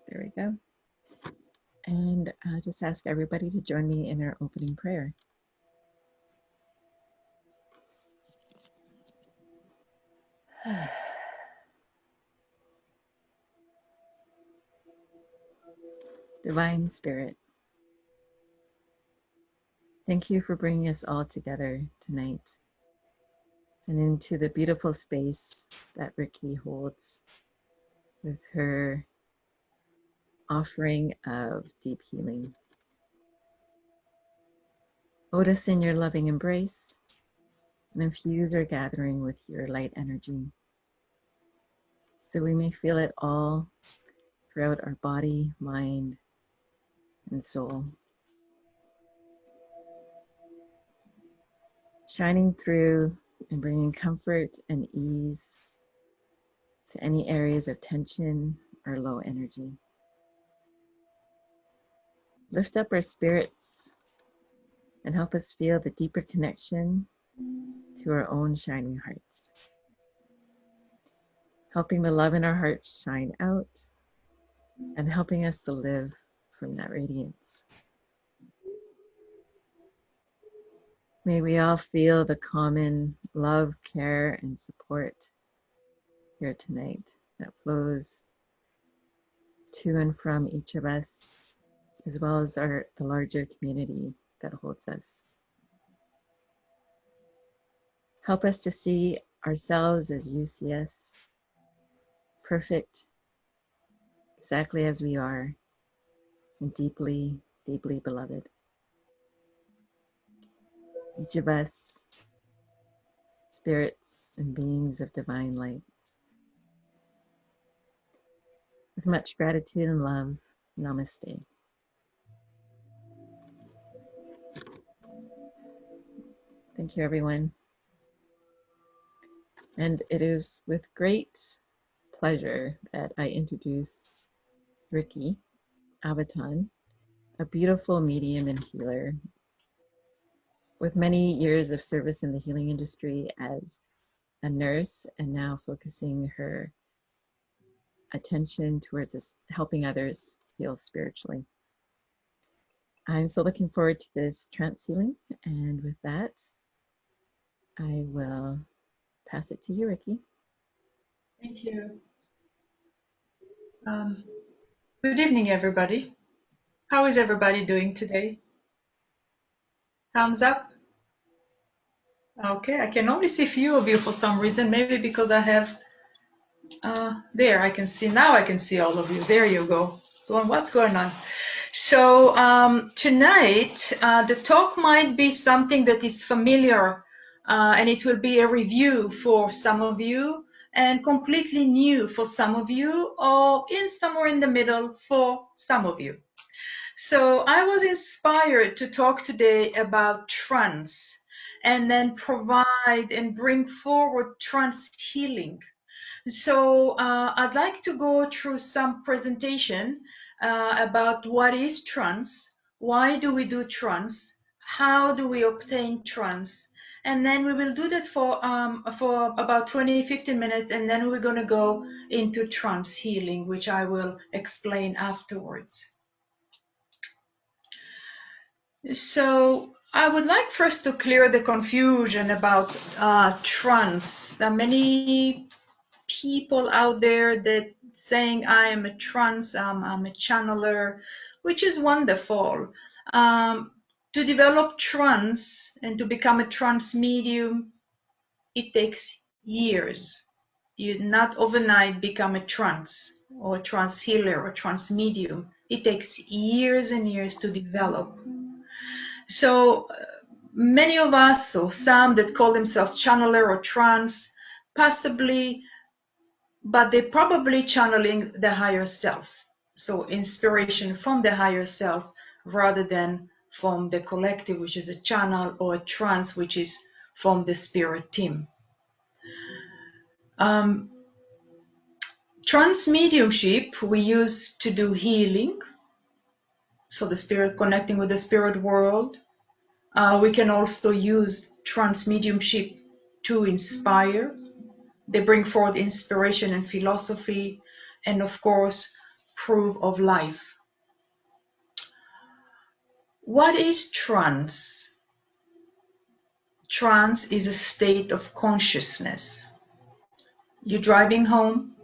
There we go. And I'll just ask everybody to join me in our opening prayer. Divine Spirit, thank you for bringing us all together tonight and into the beautiful space that Rickie holds with her offering of deep healing. Hold us in your loving embrace and infuse our gathering with your light energy so we may feel it all throughout our body, mind, and soul. Shining through and bringing comfort and ease to any areas of tension or low energy. Lift up our spirits and help us feel the deeper connection to our own shining hearts, helping the love in our hearts shine out and helping us to live from that radiance. May we all feel the common love, care, and support here tonight that flows to and from each of us, as well as the larger community that holds us. Help us to see ourselves as you see us, perfect, exactly as we are, and deeply, deeply beloved. Each of us, spirits and beings of divine light. With much gratitude and love, namaste. Thank you, everyone. And it is with great pleasure that I introduce Rickie Avitan, a beautiful medium and healer with many years of service in the healing industry as a nurse and now focusing her attention towards helping others heal spiritually. I'm so looking forward to this trance healing, and with that, I will pass it to you, Rickie. Thank you. Good evening, everybody. How is everybody doing today? Thumbs up? Okay, I can only see a few of you for some reason, maybe because I have, there, I can see, now I can see all of you. There you go. So what's going on? So tonight, the talk might be something that is familiar, and it will be a review for some of you, and completely new for some of you, or somewhere in the middle for some of you. So I was inspired to talk today about trance and then provide and bring forward trance healing. So I'd like to go through some presentation about what is trance, why do we do trance, how do we obtain trance, and then we will do that for about 20-15 minutes, and then we're going to go into trance healing, which I will explain afterwards. So I would like first to clear the confusion about trance. There are many people out there that saying I am a trance, I'm a channeler, which is wonderful. To develop trance and to become a trance medium, it takes years. You not overnight become a trance or a trance healer or trance medium. It takes years and years to develop. So many of us, or some that call themselves channeler or trance, possibly, but they're probably channeling the higher self. So inspiration from the higher self rather than from the collective, which is a channel, or a trance, which is from the spirit team. Trance mediumship we use to do healing, so the spirit connecting with the spirit world. We can also use trance mediumship to inspire. They bring forth inspiration and philosophy, and of course proof of life. What is trance? Trance is a state of consciousness. You're driving home,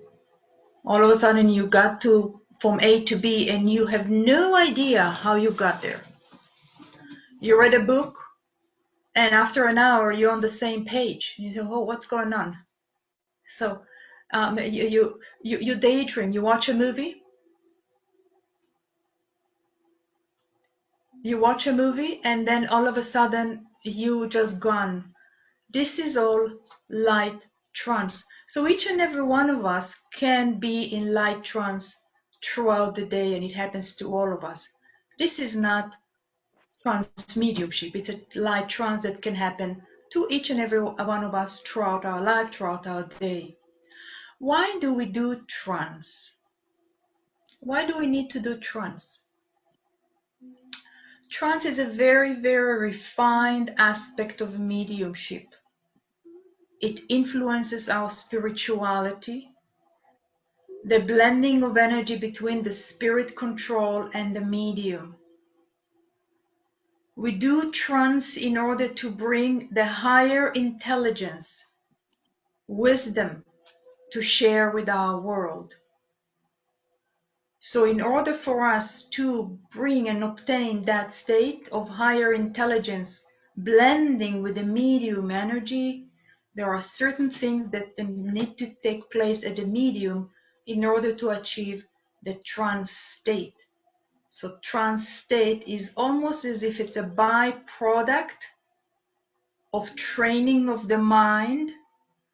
all of a sudden you got to from A to B and you have no idea how you got there. You read a book and after an hour you're on the same page. You say, oh, what's going on? So you daydream, you watch a movie. You watch a movie and then all of a sudden you just gone. This is all light trance. So each and every one of us can be in light trance throughout the day, and it happens to all of us. This is not trance mediumship. It's a light trance that can happen to each and every one of us throughout our life, throughout our day. Why do we do trance? Why do we need to do trance? Trance is a very, very refined aspect of mediumship. It influences our spirituality, the blending of energy between the spirit control and the medium. We do trance in order to bring the higher intelligence, wisdom to share with our world. So in order for us to bring and obtain that state of higher intelligence, blending with the medium energy, there are certain things that need to take place at the medium in order to achieve the trance state. So trance state is almost as if it's a byproduct of training of the mind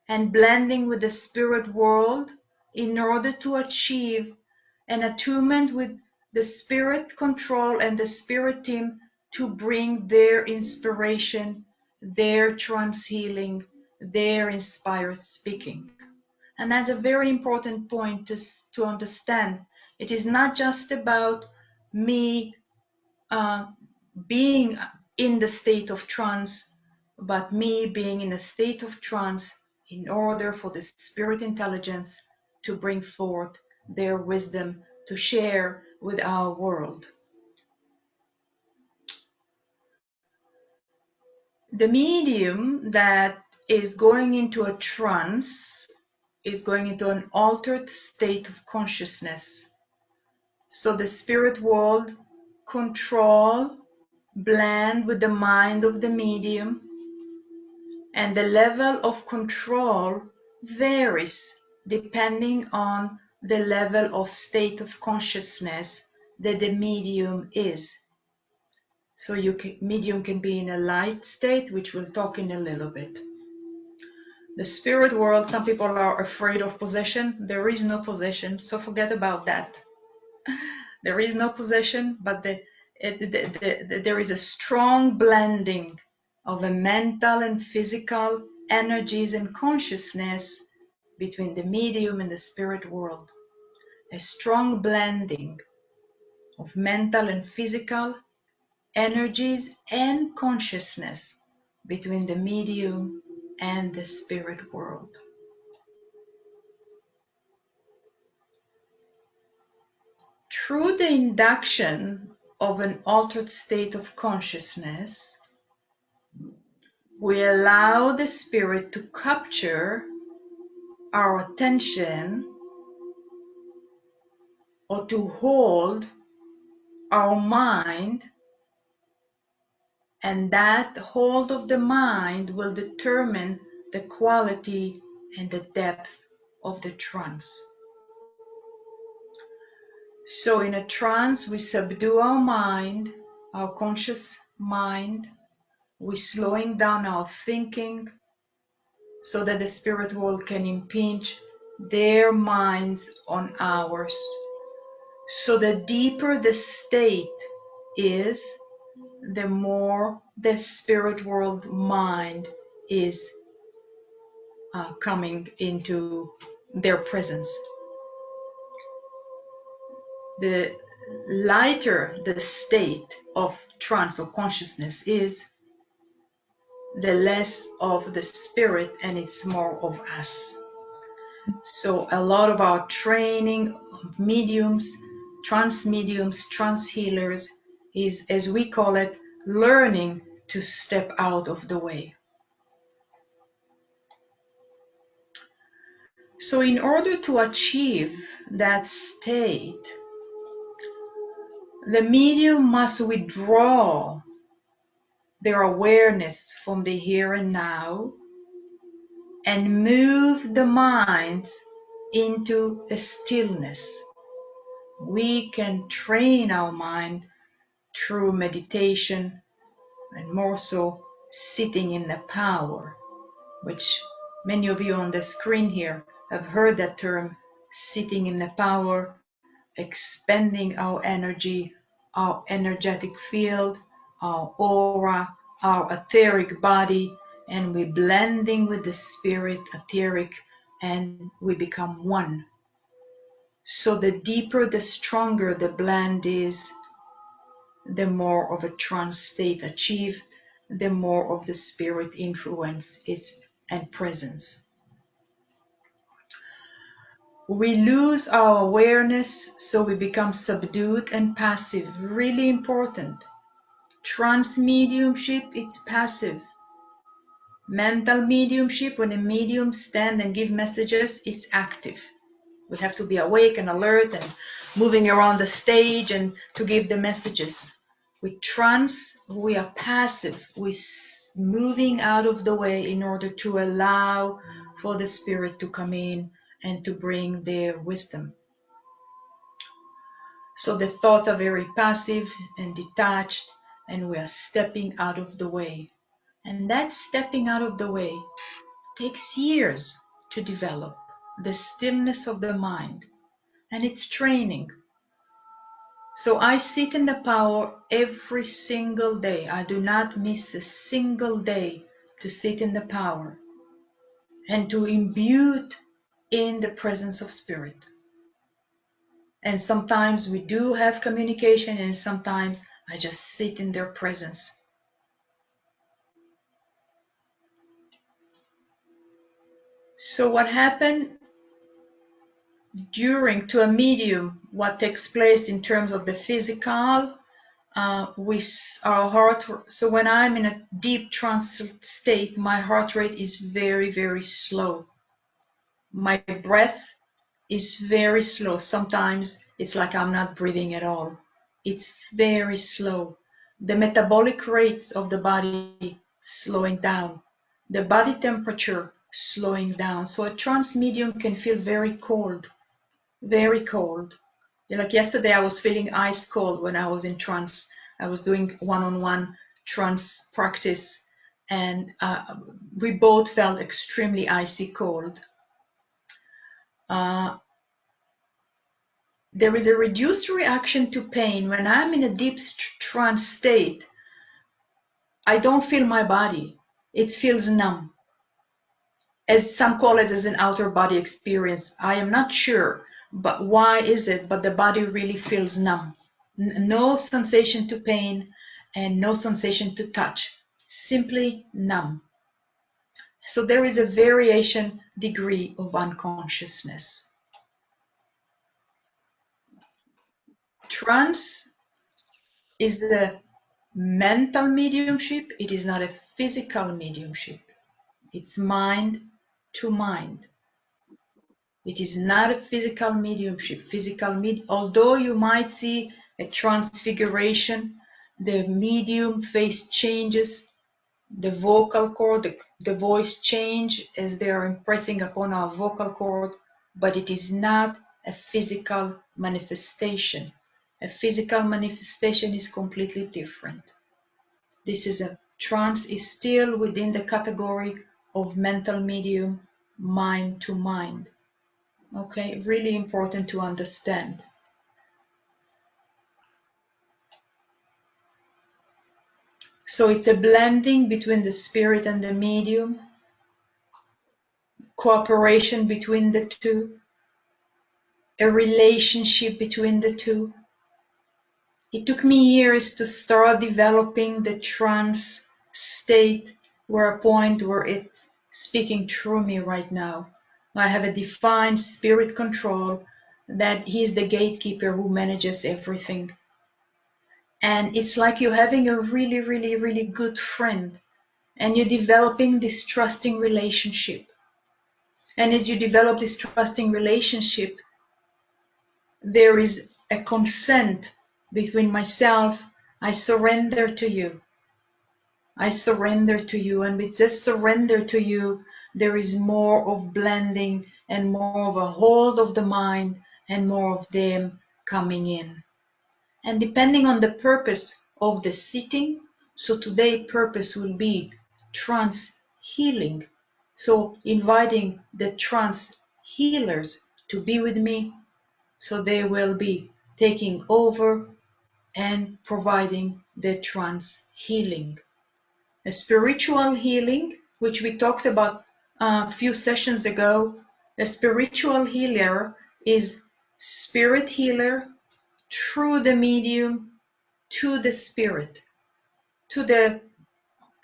and blending with the spirit world in order to achieve an attunement with the spirit control and the spirit team to bring their inspiration, their trance healing, their inspired speaking. And that's a very important point to understand. It is not just about me being in the state of trance, but me being in a state of trance in order for the spirit intelligence to bring forth their wisdom to share with our world. The medium that is going into a trance is going into an altered state of consciousness. So the spirit world control, blend with the mind of the medium, and the level of control varies depending on the level of state of consciousness that the medium is. So medium can be in a light state, which we'll talk in a little bit. The spirit world, some people are afraid of possession. There is no possession, so forget about that. There is no possession, but there is a strong blending of a mental and physical energies and consciousness between the medium and the spirit world. A strong blending of mental and physical energies and consciousness between the medium and the spirit world. Through the induction of an altered state of consciousness, we allow the spirit to capture our attention or to hold our mind, and that hold of the mind will determine the quality and the depth of the trance. So in a trance, we subdue our mind, our conscious mind. We're slowing down our thinking so that the spirit world can impinge their minds on ours. So the deeper the state is, the more the spirit world mind is coming into their presence. The lighter the state of trance or consciousness is, the less of the spirit and it's more of us. So a lot of our training of mediums trance mediums, trance healers, is, as we call it, learning to step out of the way. So in order to achieve that state, the medium must withdraw their awareness from the here and now and move the mind into a stillness. We can train our mind through meditation and more so sitting in the power, which many of you on the screen here have heard that term, sitting in the power, expanding our energy, our energetic field, our aura, our etheric body, and we're blending with the spirit etheric, and we become one. So the deeper, the stronger the blend is, the more of a trance state achieved, the more of the spirit influence is and presence. We lose our awareness, so we become subdued and passive. Really important. Trance mediumship, it's passive. Mental mediumship, when a medium stand and give messages, it's active. We have to be awake and alert and moving around the stage and to give the messages. With trance, we are passive. We're moving out of the way in order to allow for the spirit to come in and to bring their wisdom. So the thoughts are very passive and detached, and we are stepping out of the way. And that stepping out of the way takes years to develop, the stillness of the mind, and it's training. So I sit in the power every single day. I do not miss a single day to sit in the power and to imbue it in the presence of spirit. And sometimes we do have communication, and sometimes I just sit in their presence. So what happened during to a medium, what takes place in terms of the physical, with our heart. So when I'm in a deep trance state, my heart rate is very, very slow. My breath is very slow. Sometimes it's like I'm not breathing at all. It's very slow. The metabolic rates of the body slowing down. The body temperature slowing down. So a trance medium can feel very cold, very cold. Like yesterday, I was feeling ice cold when I was in trance. I was doing one-on-one trance practice, and we both felt extremely icy cold. There is a reduced reaction to pain. When I'm in a deep trance state, I don't feel my body. It feels numb. As some call it as an outer body experience. I am not sure, but why is it? But the body really feels numb. No sensation to pain and no sensation to touch. Simply numb. So there is a variation degree of unconsciousness. Trance is the mental mediumship. It is not a physical mediumship. It's mind to mind. It is not a physical mediumship. Although you might see a transfiguration, the medium face changes, the vocal cord, the voice change as they are impressing upon our vocal cord, but it is not a physical manifestation. A physical manifestation is completely different. This is a trance is still within the category of mental medium, mind to mind. Okay, really important to understand. So it's a blending between the spirit and the medium, cooperation between the two, a relationship between the two. It took me years to start developing the trance state, where a point where it's speaking through me right now. I have a defined spirit control. that he's the gatekeeper who manages everything. And it's like you're having a really, really, really good friend, and you're developing this trusting relationship. And as you develop this trusting relationship, there is a consent between myself. I surrender to you. I surrender to you. And with this surrender to you, there is more of blending and more of a hold of the mind and more of them coming in. And depending on the purpose of the sitting, so today purpose will be trance healing. So inviting the trance healers to be with me, so they will be taking over and providing the trance healing. A spiritual healing, which we talked about a few sessions ago. A spiritual healer is spirit healer through the medium to the spirit, to the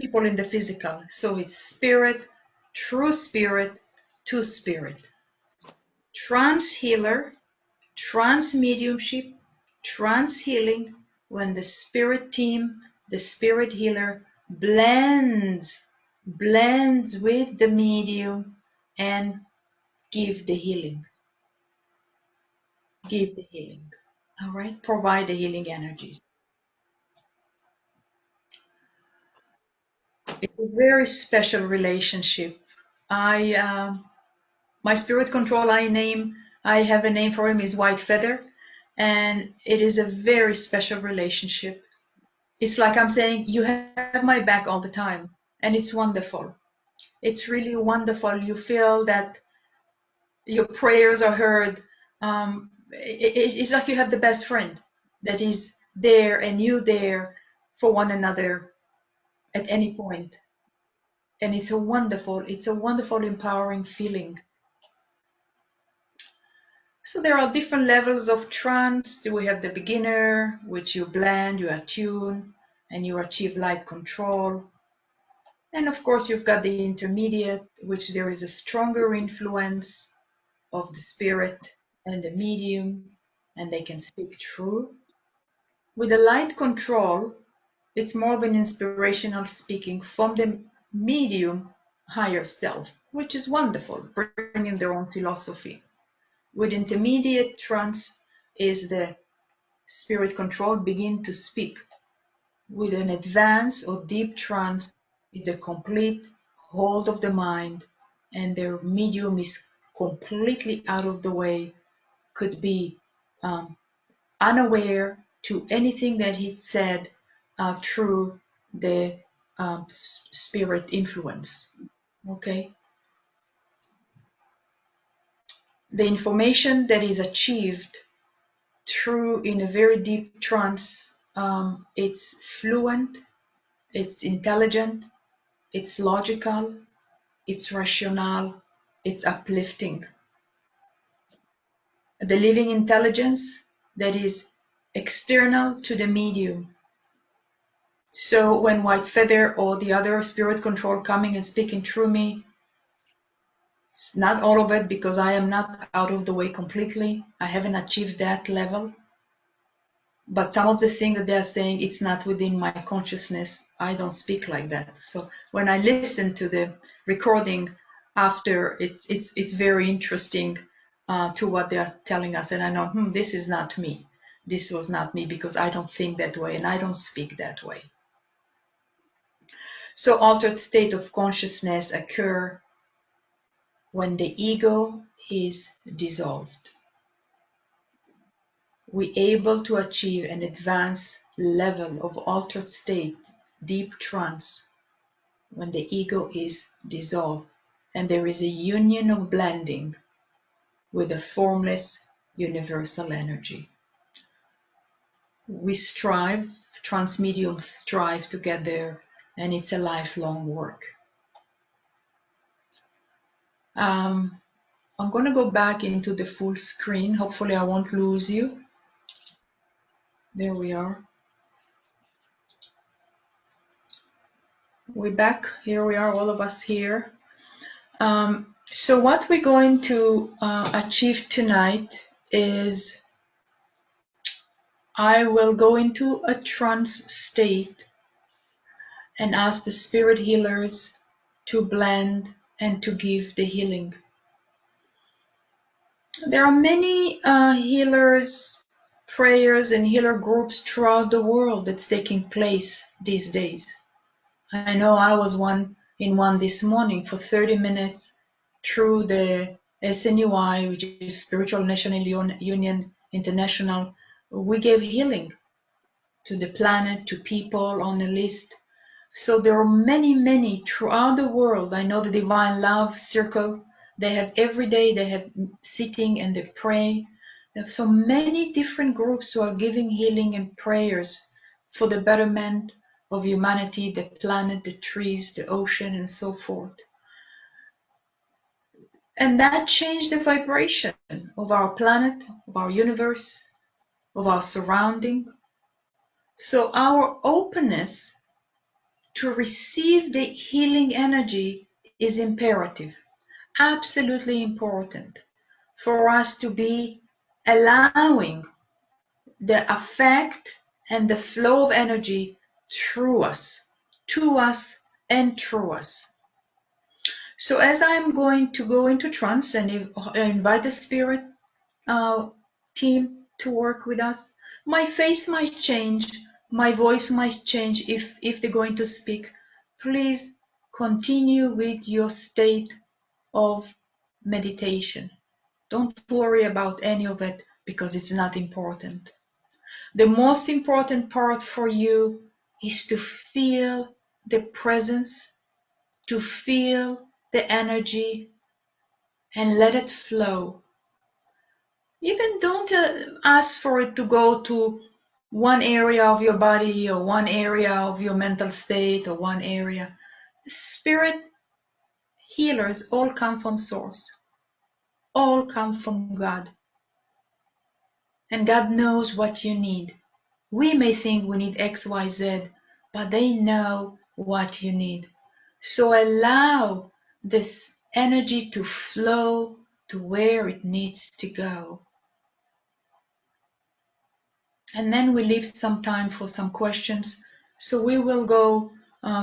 people in the physical. So it's spirit through spirit to spirit. Trance healer, trance mediumship, trance healing, when the spirit team, the spirit healer blends with the medium and give the healing. Give the healing. All right? Provide the healing energies. It's a very special relationship. My spirit control I have a name for him, is White Feather, and it is a very special relationship. It's like I'm saying, you have my back all the time, and it's wonderful. It's really wonderful. You feel that your prayers are heard. It's like you have the best friend that is there and you there for one another at any point. And it's a wonderful, empowering feeling. So there are different levels of trance. We have the beginner, which you blend, you attune, and you achieve light control. And of course, you've got the intermediate, which there is a stronger influence of the spirit and the medium, and they can speak true. With the light control, it's more of an inspirational speaking from the medium higher self, which is wonderful, bringing their own philosophy. With intermediate trance is the spirit control begin to speak. With an advanced or deep trance, it's a complete hold of the mind, and their medium is completely out of the way, could be unaware to anything that he said through the spirit influence. Okay. The information that is achieved through in a very deep trance, it's fluent, it's intelligent, it's logical, it's rational, it's uplifting. The living intelligence that is external to the medium. So when White Feather or the other spirit control coming and speaking through me, it's not all of it, because I am not out of the way completely. I haven't achieved that level. But some of the things that they're saying, it's not within my consciousness. I don't speak like that. So when I listen to the recording after, it's very interesting to what they are telling us. And I know, this is not me. This was not me, because I don't think that way and I don't speak that way. So altered state of consciousness occur when the ego is dissolved. We're able to achieve an advanced level of altered state, deep trance, when the ego is dissolved and there is a union of blending with a formless universal energy. We strive, trance mediums strive to get there, and it's a lifelong work. I'm going to go back into the full screen. Hopefully I won't lose you. There we are. We're back. Here we are, all of us here. So what we're going to achieve tonight is I will go into a trance state and ask the spirit healers to blend and to give the healing. There are many healers, prayers, and healer groups throughout the world that's taking place these days. I know I was in one this morning for 30 minutes through the SNUI, which is Spiritual National Union International. We gave healing to the planet, to people on a list. So there are many, many throughout the world. I know the Divine Love Circle, they have every day, they have sitting and they pray. There are so many different groups who are giving healing and prayers for the betterment of humanity, the planet, the trees, the ocean, and so forth. And that changed the vibration of our planet, of our universe, of our surrounding. So our openness to receive the healing energy is imperative, absolutely important for us to be allowing the effect and the flow of energy through us, to us, and through us. So as I'm going to go into trance and invite the spirit team to work with us, my face might change, my voice might change if they're going to speak. Please continue with your state of meditation. Don't worry about any of it because it's not important. The most important part for you is to feel the presence, to feel the energy, and let it flow. Even don't ask for it to go to one area of your body or one area of your mental state or one area. Spirit healers all come from source, all come from God. And God knows what you need. We may think we need X, Y, Z, but they know what you need. So allow this energy to flow to where it needs to go. And then we leave some time for some questions. So we will go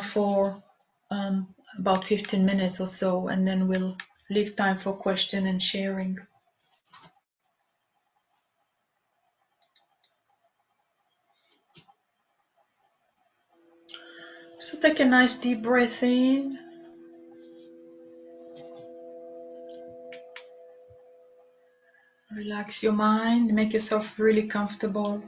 for about 15 minutes or so, and then we'll leave time for question and sharing. So take a nice deep breath in. Relax your mind, make yourself really comfortable.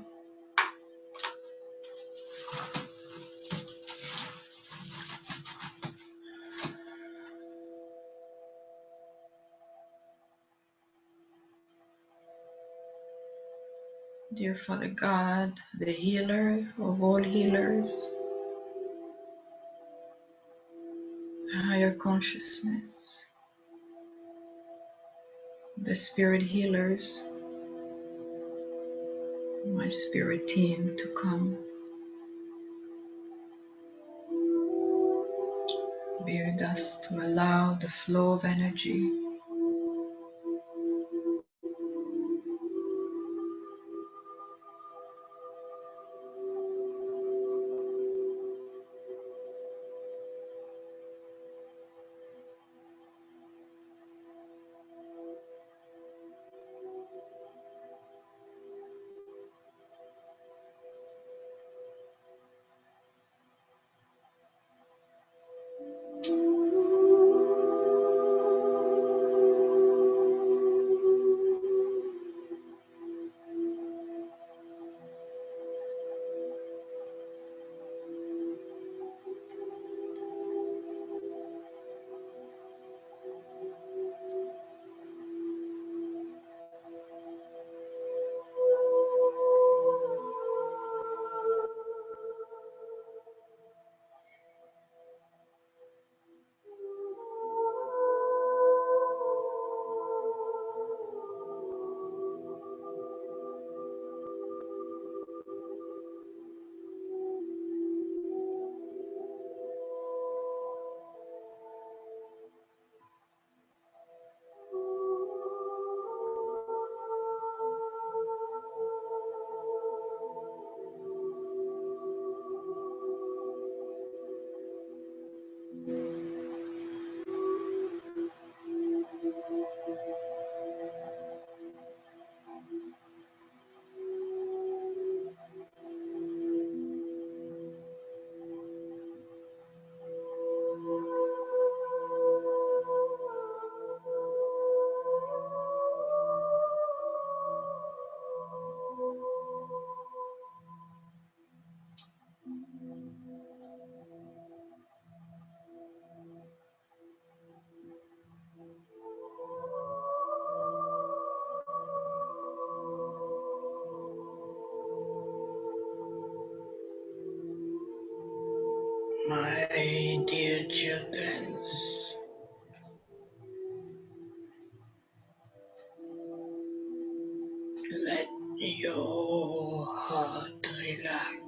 Dear Father God, the healer of all healers, higher consciousness, the spirit healers, my spirit team to come be with us to allow the flow of energy. My dear children, let your heart relax.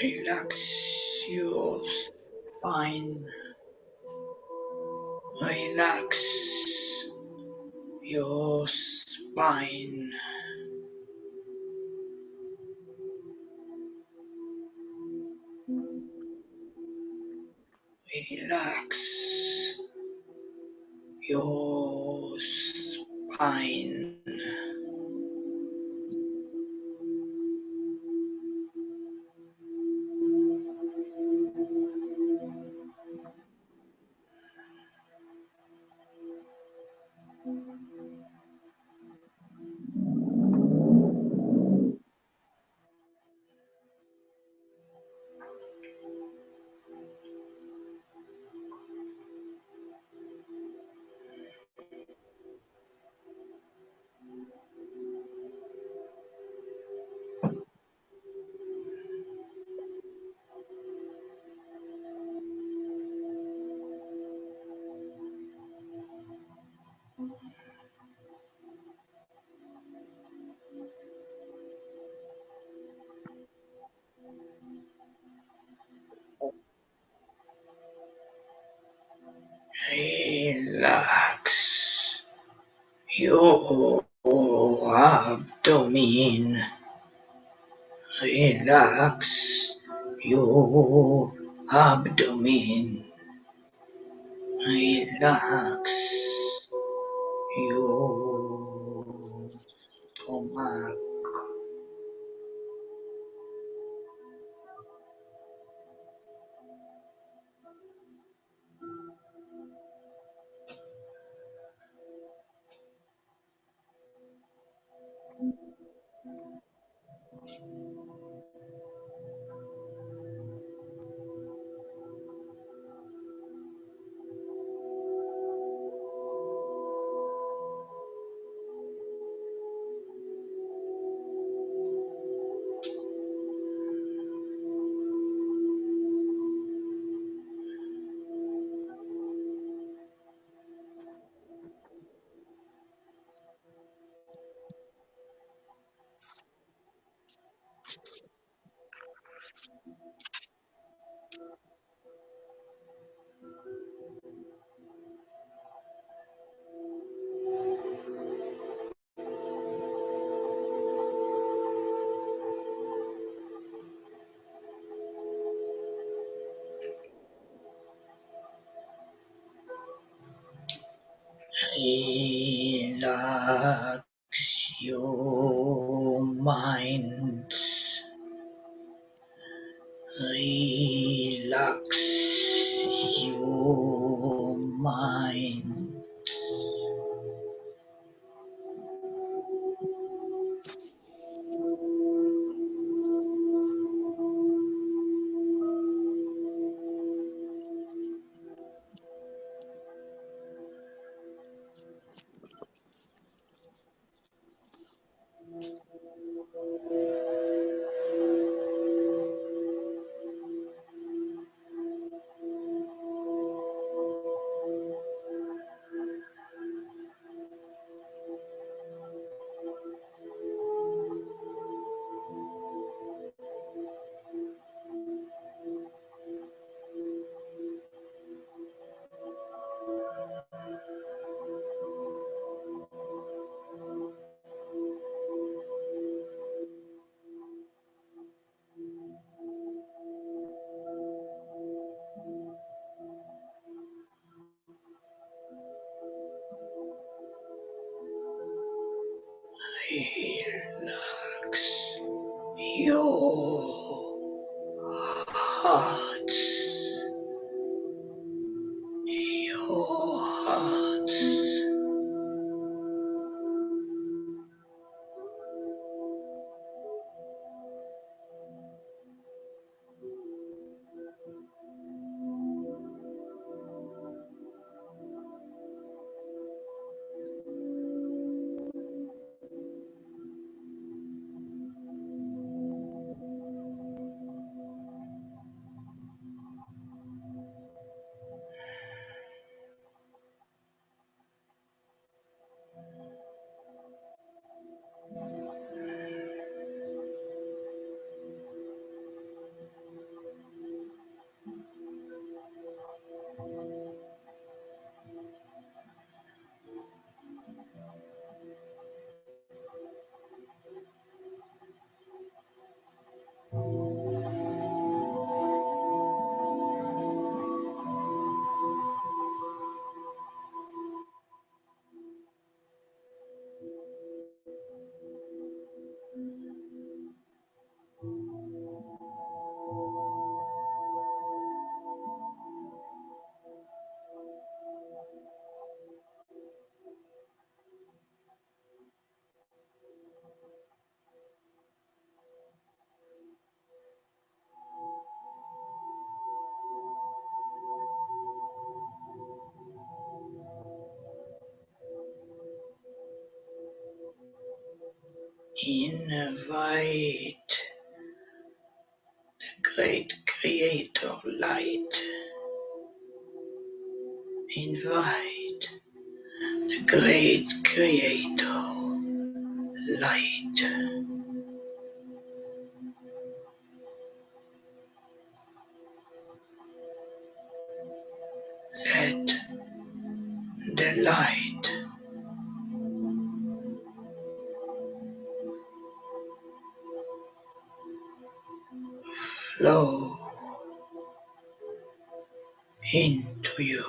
Relax your spine. Relax your spine. Relax your spine. Relax your abdomen. Relax your abdomen. Relax your stomach. Relax your mind. Relax your mind. your heart, your heart. Invite the great creator light. Invite the great creator light. Let the light flow into you.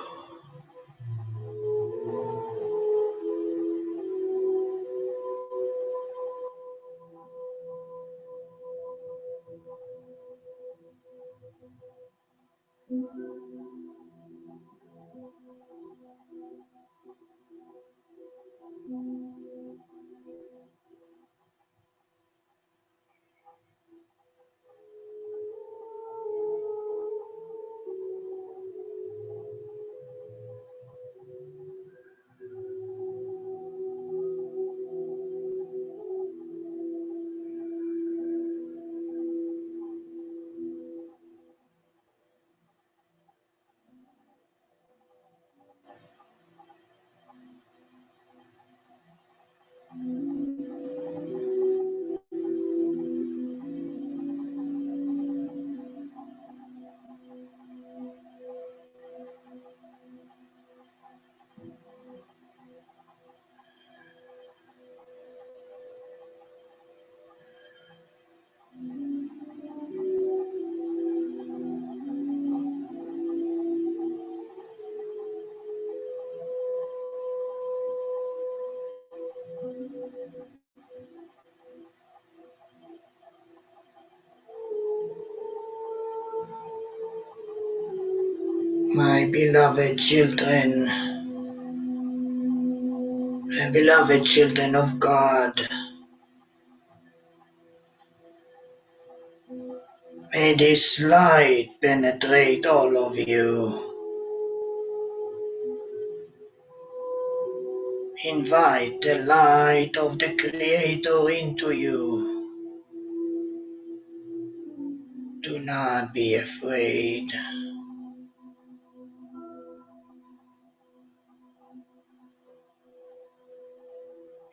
My beloved children, the beloved children of God, may this light penetrate all of you. Invite the light of the Creator into you. Do not be afraid.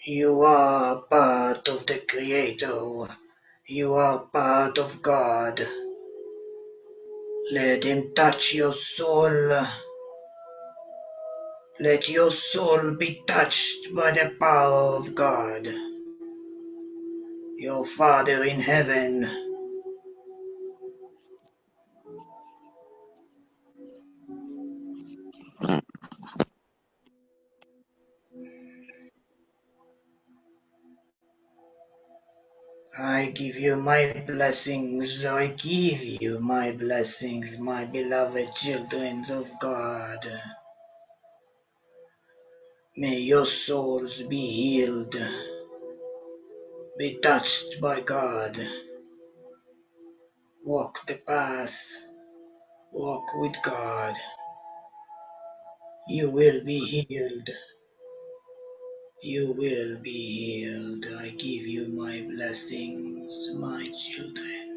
You are part of the Creator. You are part of God. Let Him touch your soul. Let your soul be touched by the power of God. Your Father in heaven, I give you my blessings, I give you my blessings, my beloved children of God. May your souls be healed, be touched by God. Walk the path, walk with God. You will be healed. You will be healed. I give you my blessings, my children.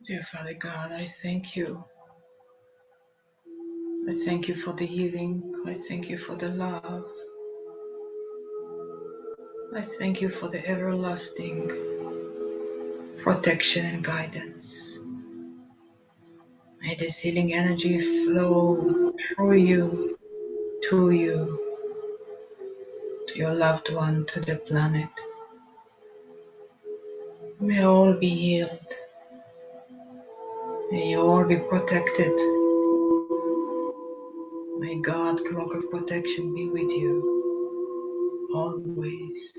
Dear Father God, I thank you. I thank you for the healing. I thank you for the love. I thank you for the everlasting protection and guidance. May this healing energy flow through you, to you, to your loved one, to the planet. May all be healed. May you all be protected. May God's cloak of protection be with you always.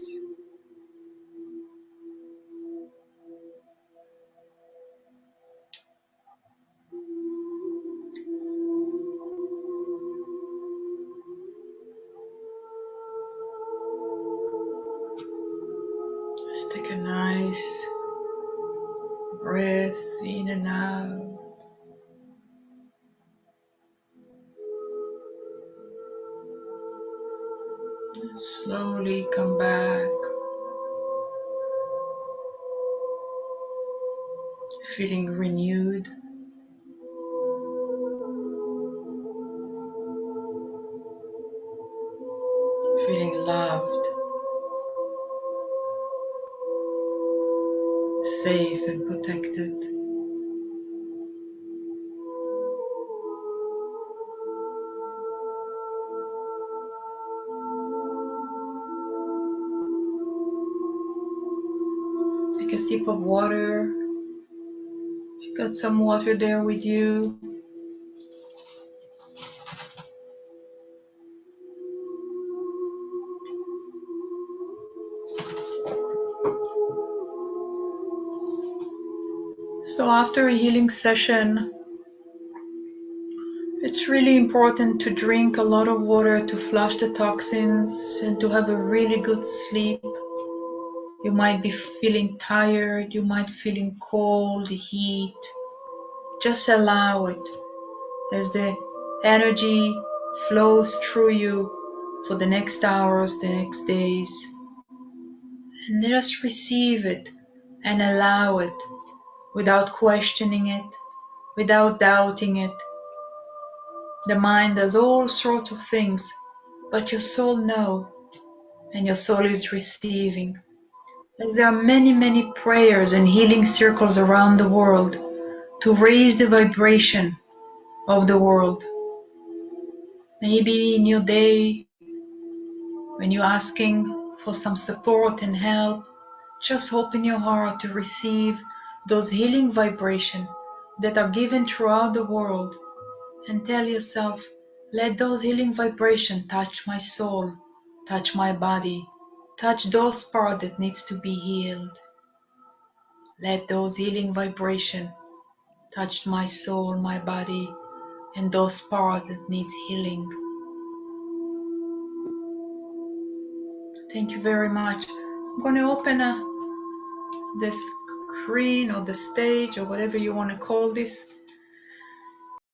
Just take a nice breath in and out. And slowly come back, feeling renewed, feeling loved, safe and protected. Take a sip of water. If you got some water there with you. So after a healing session, it's really important to drink a lot of water to flush the toxins and to have a really good sleep. You might be feeling tired, you might be feeling cold, heat. Just allow it as the energy flows through you for the next hours, the next days. And just receive it and allow it without questioning it, without doubting it. The mind does all sorts of things, but your soul knows, and your soul is receiving. As there are many, many prayers and healing circles around the world to raise the vibration of the world. Maybe in your day, when you're asking for some support and help, just open your heart to receive those healing vibrations that are given throughout the world, and tell yourself, let those healing vibrations touch my soul, touch my body, touch those parts that needs to be healed. Let those healing vibrations touch my soul, my body, and those parts that needs healing. Thank you very much. I'm going to open the screen or the stage or whatever you want to call this.